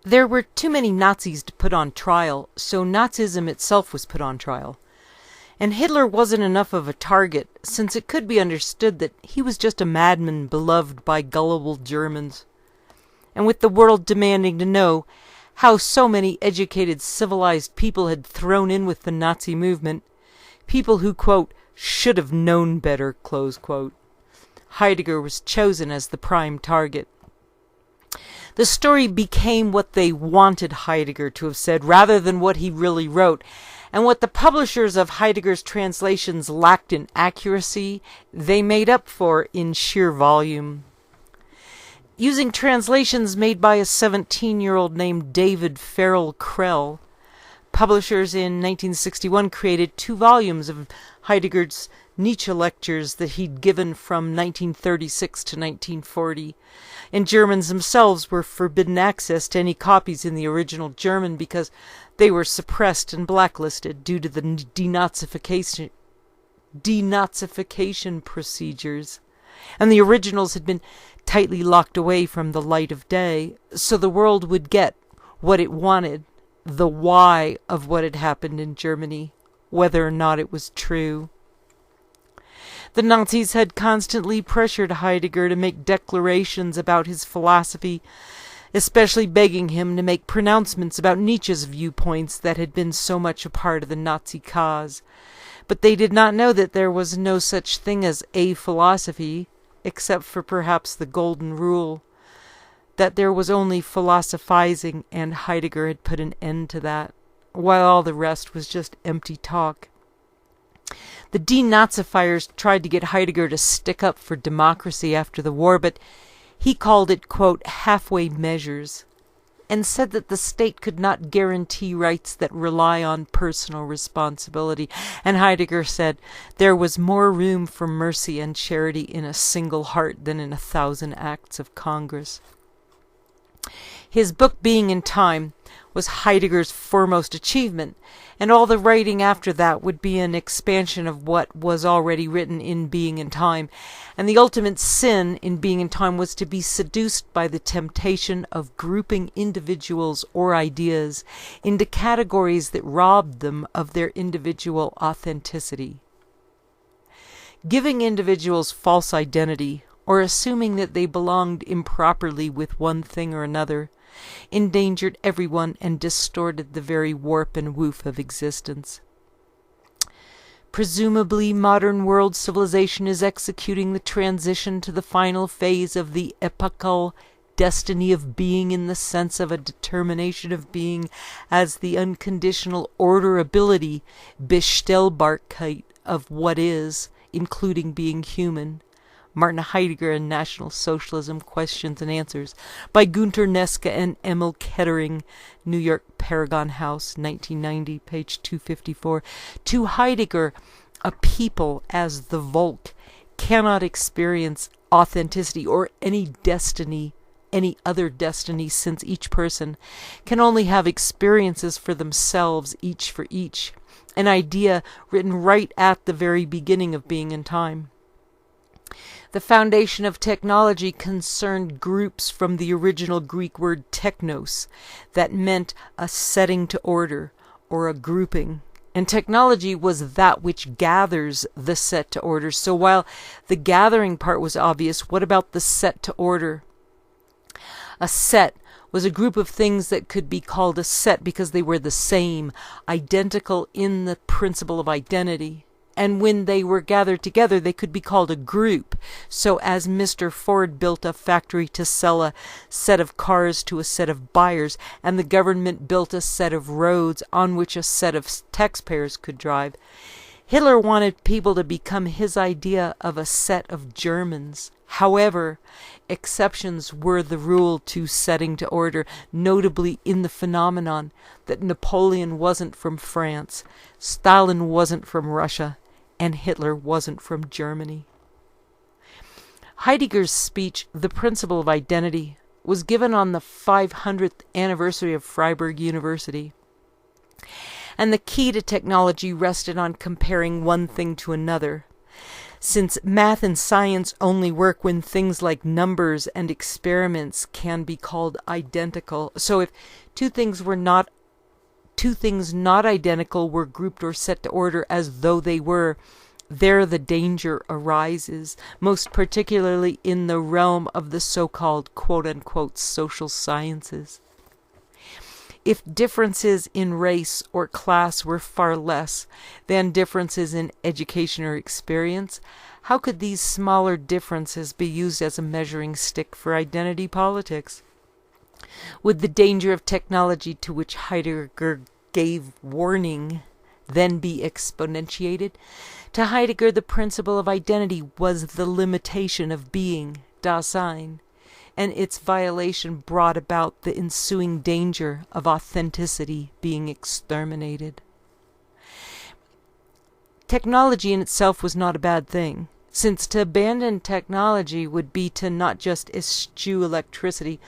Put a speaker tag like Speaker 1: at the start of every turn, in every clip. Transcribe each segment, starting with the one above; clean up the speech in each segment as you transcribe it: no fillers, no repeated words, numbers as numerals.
Speaker 1: There were too many Nazis to put on trial, so Nazism itself was put on trial. And Hitler wasn't enough of a target, since it could be understood that he was just a madman beloved by gullible Germans. And with the world demanding to know how so many educated, civilized people had thrown in with the Nazi movement, people who, quote, should have known better, close quote, Heidegger was chosen as the prime target. The story became what they wanted Heidegger to have said, rather than what he really wrote. And what the publishers of Heidegger's translations lacked in accuracy, they made up for in sheer volume. Using translations made by a 17-year-old named David Farrell Krell, publishers in 1961 created 2 volumes of Heidegger's Nietzsche lectures that he'd given from 1936 to 1940. And Germans themselves were forbidden access to any copies in the original German because they were suppressed and blacklisted due to the denazification procedures. And the originals had been tightly locked away from the light of day, so the world would get what it wanted, the why of what had happened in Germany, whether or not it was true. The Nazis had constantly pressured Heidegger to make declarations about his philosophy, especially begging him to make pronouncements about Nietzsche's viewpoints that had been so much a part of the Nazi cause. But they did not know that there was no such thing as a philosophy, except for perhaps the golden rule, that there was only philosophizing, and Heidegger had put an end to that, while all the rest was just empty talk. The denazifiers tried to get Heidegger to stick up for democracy after the war, but he called it, quote, halfway measures, and said that the state could not guarantee rights that rely on personal responsibility. And Heidegger said there was more room for mercy and charity in a single heart than in 1,000 acts of Congress. His book Being in Time was Heidegger's foremost achievement, and all the writing after that would be an expansion of what was already written in Being in Time. And the ultimate sin in Being in Time was to be seduced by the temptation of grouping individuals or ideas into categories that robbed them of their individual authenticity. Giving individuals false identity, or assuming that they belonged improperly with one thing or another, endangered everyone and distorted the very warp and woof of existence. Presumably, modern world civilization is executing the transition to the final phase of the epochal destiny of being, in the sense of a determination of being as the unconditional orderability, Bestellbarkeit, of what is, including being human. Martin Heidegger and National Socialism, Questions and Answers, by Gunter Neske and Emil Kettering, New York Paragon House, 1990, page 254. To Heidegger, a people as the Volk cannot experience authenticity or any destiny, any other destiny, since each person can only have experiences for themselves, each for each, an idea written right at the very beginning of Being in Time. The foundation of technology concerned groups from the original Greek word technos, that meant a setting to order, or a grouping. And technology was that which gathers the set to order. So while the gathering part was obvious, what about the set to order? A set was a group of things that could be called a set because they were the same, identical in the principle of identity. And when they were gathered together, they could be called a group. So as Mr. Ford built a factory to sell a set of cars to a set of buyers, and the government built a set of roads on which a set of taxpayers could drive, Hitler wanted people to become his idea of a set of Germans. However, exceptions were the rule to setting to order, notably in the phenomenon that Napoleon wasn't from France, Stalin wasn't from Russia, and Hitler wasn't from Germany. Heidegger's speech, The Principle of Identity, was given on the 500th anniversary of Freiburg University. And the key to technology rested on comparing one thing to another. since math and science only work when things like numbers and experiments can be called identical. So if two things not identical were grouped or set to order as though they were, there the danger arises, most particularly in the realm of the so-called quote-unquote social sciences. If differences in race or class were far less than differences in education or experience, how could these smaller differences be used as a measuring stick for identity politics? Would the danger of technology to which Heidegger gave warning then be exponentiated? To Heidegger, the principle of identity was the limitation of being, Dasein, and its violation brought about the ensuing danger of authenticity being exterminated. Technology in itself was not a bad thing, since to abandon technology would be to not just eschew electricity,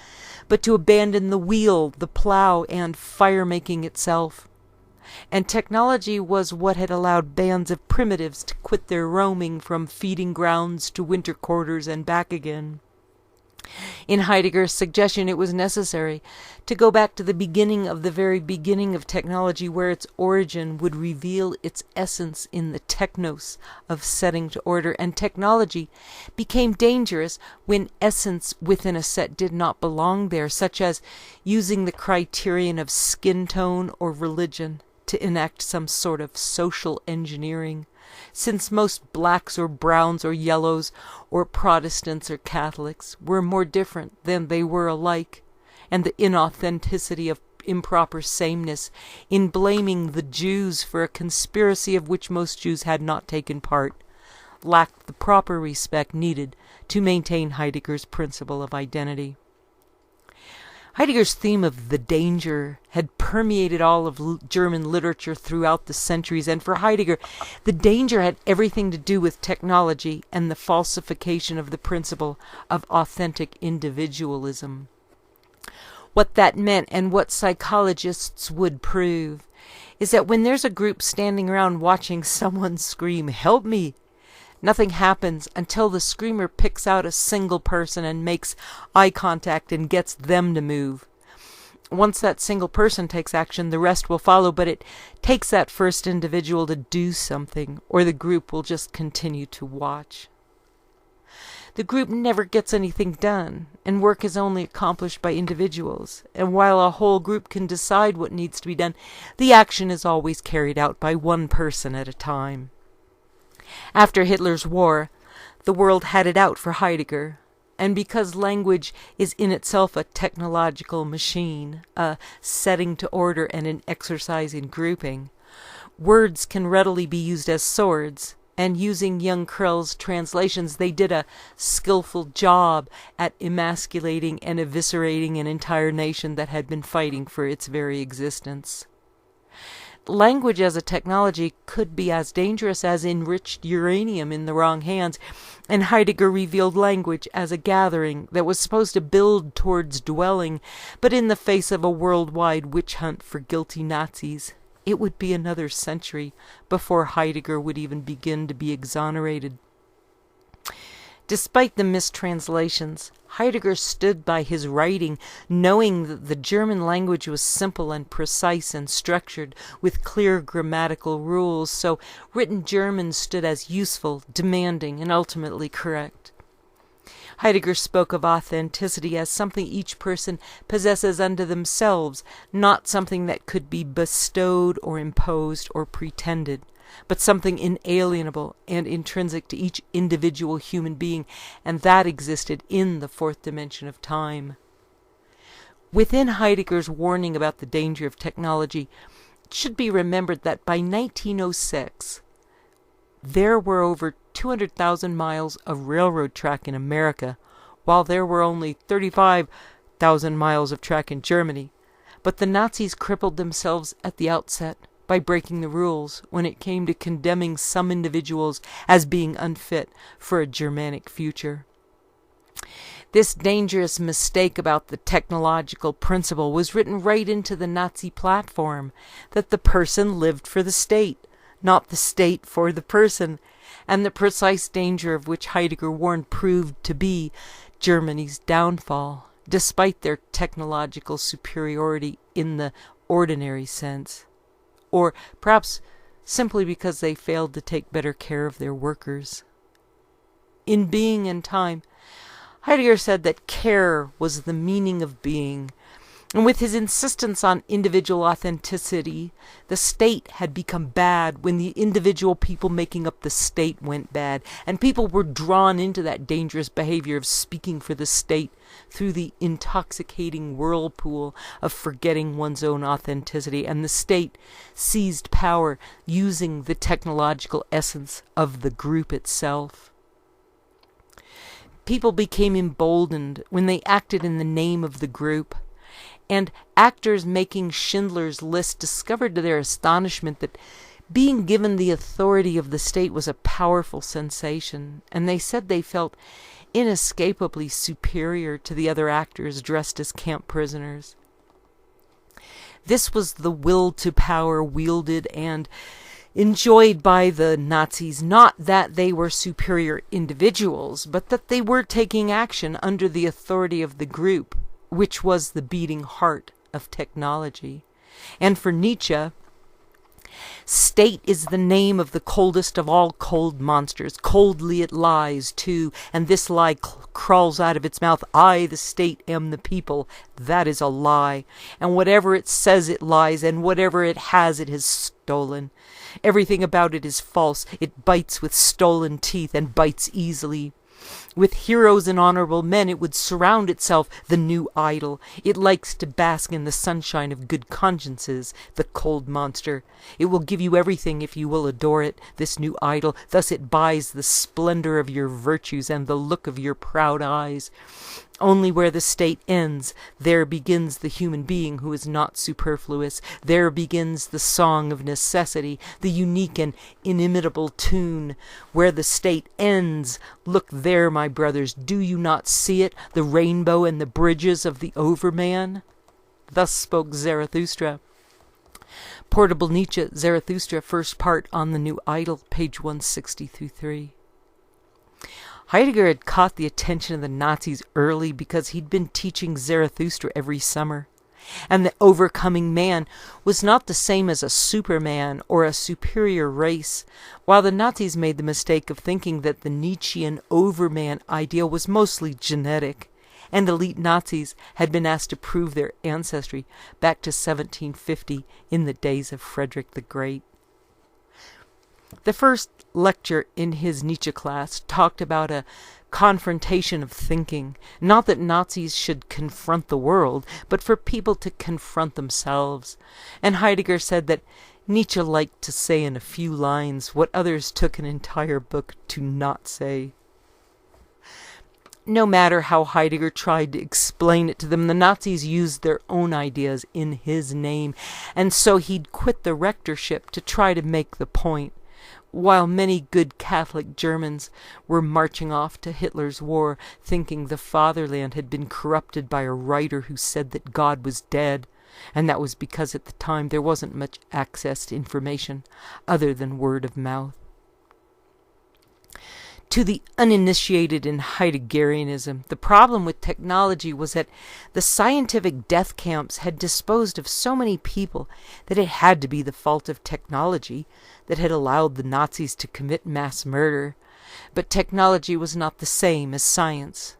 Speaker 1: but to abandon the wheel, the plow, and fire-making itself. And technology was what had allowed bands of primitives to quit their roaming from feeding grounds to winter quarters and back again. In Heidegger's suggestion, it was necessary to go back to the beginning of the very beginning of technology, where its origin would reveal its essence in the technos of setting to order, and technology became dangerous when essence within a set did not belong there, such as using the criterion of skin tone or religion to enact some sort of social engineering, since most blacks or browns or yellows or Protestants or Catholics were more different than they were alike, and the inauthenticity of improper sameness in blaming the Jews for a conspiracy of which most Jews had not taken part lacked the proper respect needed to maintain Heidegger's principle of identity. Heidegger's theme of the danger had permeated all of German literature throughout the centuries, and for Heidegger, the danger had everything to do with technology and the falsification of the principle of authentic individualism. What that meant, and what psychologists would prove, is that when there's a group standing around watching someone scream, "Help me!" nothing happens until the screamer picks out a single person and makes eye contact and gets them to move. Once that single person takes action, the rest will follow, but it takes that first individual to do something, or the group will just continue to watch. The group never gets anything done, and work is only accomplished by individuals, and while a whole group can decide what needs to be done, the action is always carried out by one person at a time. After Hitler's war, the world had it out for Heidegger, and because language is in itself a technological machine, a setting to order and an exercise in grouping, words can readily be used as swords, and using young Krell's translations, they did a skillful job at emasculating and eviscerating an entire nation that had been fighting for its very existence. Language as a technology could be as dangerous as enriched uranium in the wrong hands, and Heidegger revealed language as a gathering that was supposed to build towards dwelling, but in the face of a worldwide witch hunt for guilty Nazis, it would be another century before Heidegger would even begin to be exonerated. Despite the mistranslations, Heidegger stood by his writing, knowing that the German language was simple and precise and structured, with clear grammatical rules, so written German stood as useful, demanding, and ultimately correct. Heidegger spoke of authenticity as something each person possesses unto themselves, not something that could be bestowed or imposed or pretended, but something inalienable and intrinsic to each individual human being, and that existed in the fourth dimension of time. Within Heidegger's warning about the danger of technology, it should be remembered that by 1906, there were over 200,000 miles of railroad track in America, while there were only 35,000 miles of track in Germany. But the Nazis crippled themselves at the outset by breaking the rules when it came to condemning some individuals as being unfit for a Germanic future. This dangerous mistake about the technological principle was written right into the Nazi platform, that the person lived for the state, not the state for the person, and the precise danger of which Heidegger warned proved to be Germany's downfall, despite their technological superiority in the ordinary sense, or perhaps simply because they failed to take better care of their workers. In Being and Time, Heidegger said that care was the meaning of being, and with his insistence on individual authenticity, the state had become bad when the individual people making up the state went bad, and people were drawn into that dangerous behavior of speaking for the state through the intoxicating whirlpool of forgetting one's own authenticity, and the state seized power using the technological essence of the group itself. People became emboldened when they acted in the name of the group, and actors making Schindler's List discovered to their astonishment that being given the authority of the state was a powerful sensation, and they said they felt inescapably superior to the other actors dressed as camp prisoners. This was the will to power wielded and enjoyed by the Nazis, not that they were superior individuals, but that they were taking action under the authority of the group, which was the beating heart of technology. And for Nietzsche, state is the name of the coldest of all cold monsters. Coldly it lies, too, and this lie crawls out of its mouth. I, the state, am the people. That is a lie. And whatever it says it lies, and whatever it has stolen. Everything about it is false. It bites with stolen teeth and bites easily. With heroes and honorable men it would surround itself, the new idol. It likes to bask in the sunshine of good consciences, the cold monster. It will give you everything if you will adore it, this new idol. Thus it buys the splendor of your virtues and the look of your proud eyes. Only where the state ends, there begins the human being who is not superfluous. There begins the song of necessity, the unique and inimitable tune. Where the state ends, look there, my brothers, do you not see it, the rainbow and the bridges of the Overman? Thus spoke Zarathustra. Portable Nietzsche, Zarathustra, first part, On the New Idol, page 160-3. Heidegger had caught the attention of the Nazis early because he'd been teaching Zarathustra every summer. And the overcoming man was not the same as a superman or a superior race, while the Nazis made the mistake of thinking that the Nietzschean overman ideal was mostly genetic, and elite Nazis had been asked to prove their ancestry back to 1750 in the days of Frederick the Great. The first lecture in his Nietzsche class talked about a confrontation of thinking, not that Nazis should confront the world, but for people to confront themselves. And Heidegger said that Nietzsche liked to say in a few lines what others took an entire book to not say. No matter how Heidegger tried to explain it to them, the Nazis used their own ideas in his name, and so he'd quit the rectorship to try to make the point, while many good Catholic Germans were marching off to Hitler's war, thinking the fatherland had been corrupted by a writer who said that God was dead, and that was because at the time there wasn't much access to information other than word of mouth. To the uninitiated in Heideggerianism, the problem with technology was that the scientific death camps had disposed of so many people that it had to be the fault of technology that had allowed the Nazis to commit mass murder. But technology was not the same as science.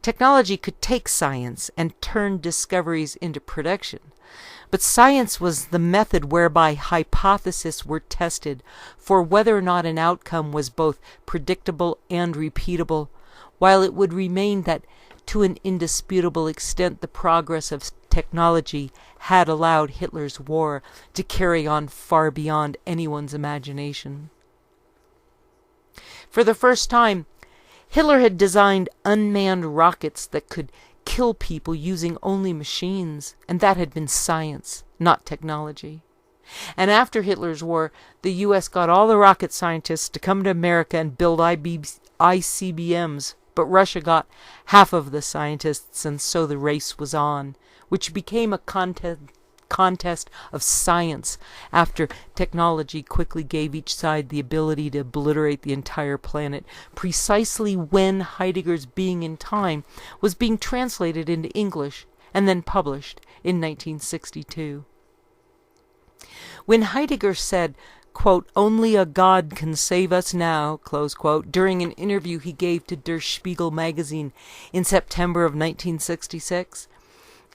Speaker 1: Technology could take science and turn discoveries into production. But science was the method whereby hypotheses were tested for whether or not an outcome was both predictable and repeatable, while it would remain that, to an indisputable extent, the progress of technology had allowed Hitler's war to carry on far beyond anyone's imagination. For the first time, Hitler had designed unmanned rockets that could kill people using only machines, and that had been science, not technology. And after Hitler's war, the U.S. got all the rocket scientists to come to America and build ICBMs, but Russia got half of the scientists, and so the race was on, which became a contest of science after technology quickly gave each side the ability to obliterate the entire planet, precisely when Heidegger's Being in Time was being translated into English and then published in 1962. When Heidegger said, quote, "Only a God can save us now," close quote, during an interview he gave to Der Spiegel magazine in September of 1966,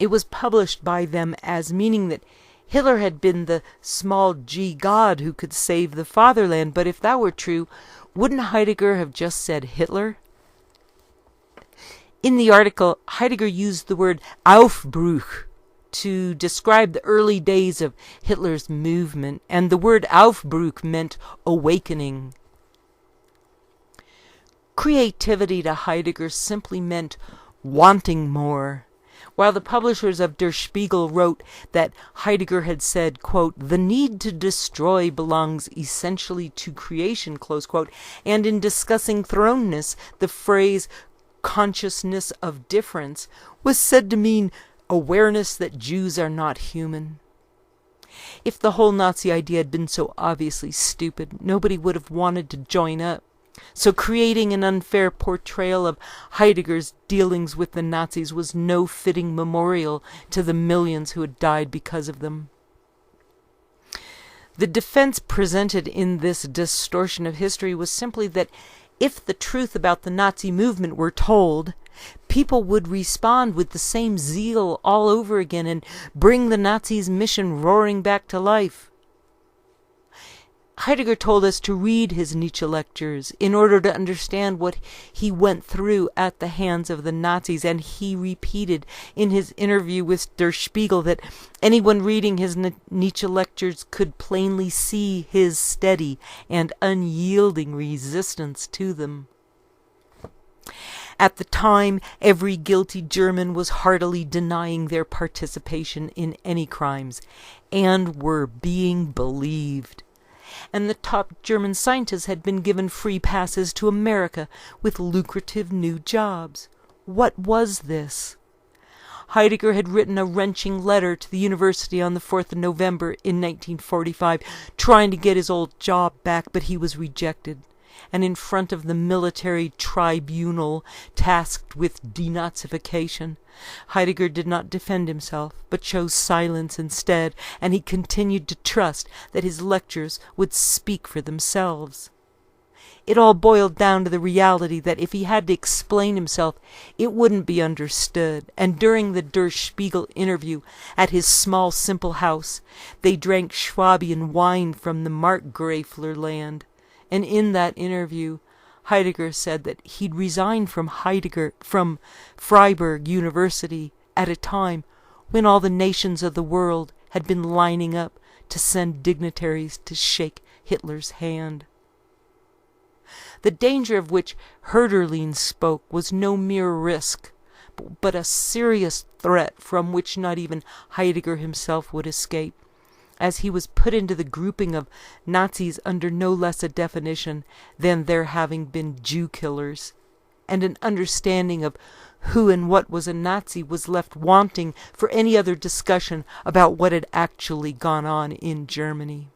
Speaker 1: it was published by them as meaning that Hitler had been the small g God who could save the fatherland. But if that were true, wouldn't Heidegger have just said Hitler? In the article, Heidegger used the word Aufbruch to describe the early days of Hitler's movement, and the word Aufbruch meant awakening. Creativity to Heidegger simply meant wanting more. While the publishers of Der Spiegel wrote that Heidegger had said, quote, "The need to destroy belongs essentially to creation," close quote, and in discussing thrownness, the phrase consciousness of difference was said to mean awareness that Jews are not human. If the whole Nazi idea had been so obviously stupid, nobody would have wanted to join up. So creating an unfair portrayal of Heidegger's dealings with the Nazis was no fitting memorial to the millions who had died because of them. The defense presented in this distortion of history was simply that if the truth about the Nazi movement were told, people would respond with the same zeal all over again and bring the Nazis' mission roaring back to life. Heidegger told us to read his Nietzsche lectures in order to understand what he went through at the hands of the Nazis, and he repeated in his interview with Der Spiegel that anyone reading his Nietzsche lectures could plainly see his steady and unyielding resistance to them. At the time, every guilty German was heartily denying their participation in any crimes, and were being believed. And the top German scientists had been given free passes to America with lucrative new jobs. What was this? Heidegger had written a wrenching letter to the university on the 4th of November in 1945, trying to get his old job back, but he was rejected. And in front of the military tribunal tasked with denazification, Heidegger did not defend himself, but chose silence instead, and he continued to trust that his lectures would speak for themselves. It all boiled down to the reality that if he had to explain himself, it wouldn't be understood, and during the Der Spiegel interview at his small, simple house, they drank Schwabian wine from the Markgräfler land. And in that interview, Heidegger said that he'd resigned from Freiburg University at a time when all the nations of the world had been lining up to send dignitaries to shake Hitler's hand. The danger of which Hölderlin spoke was no mere risk, but a serious threat from which not even Heidegger himself would escape, as he was put into the grouping of Nazis under no less a definition than their having been Jew killers, and an understanding of who and what was a Nazi was left wanting for any other discussion about what had actually gone on in Germany.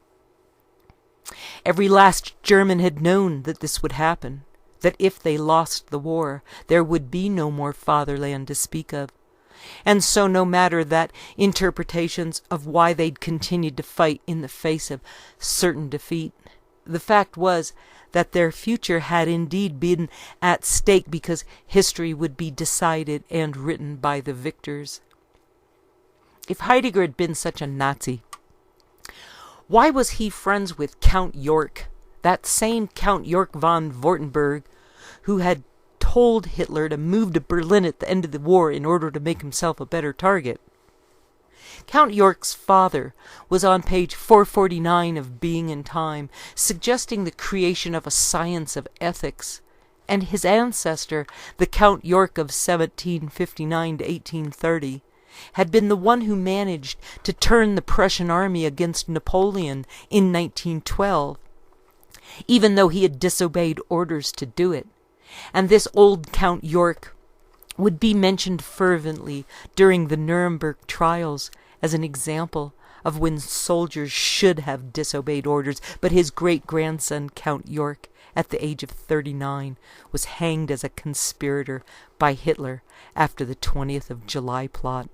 Speaker 1: Every last German had known that this would happen, that if they lost the war, there would be no more fatherland to speak of. And so no matter that interpretations of why they'd continued to fight in the face of certain defeat, the fact was that their future had indeed been at stake because history would be decided and written by the victors. If Heidegger had been such a Nazi, why was he friends with Count Yorck, that same Count Yorck von Wartenberg, who had told Hitler to move to Berlin at the end of the war in order to make himself a better target? Count Yorck's father was on page 449 of Being in Time, suggesting the creation of a science of ethics, and his ancestor, the Count Yorck of 1759 to 1830, had been the one who managed to turn the Prussian army against Napoleon in 1912, even though he had disobeyed orders to do it. And this old Count Yorck would be mentioned fervently during the Nuremberg trials as an example of when soldiers should have disobeyed orders, but his great-grandson, Count York, at the age of 39, was hanged as a conspirator by Hitler after the 20th of July plot.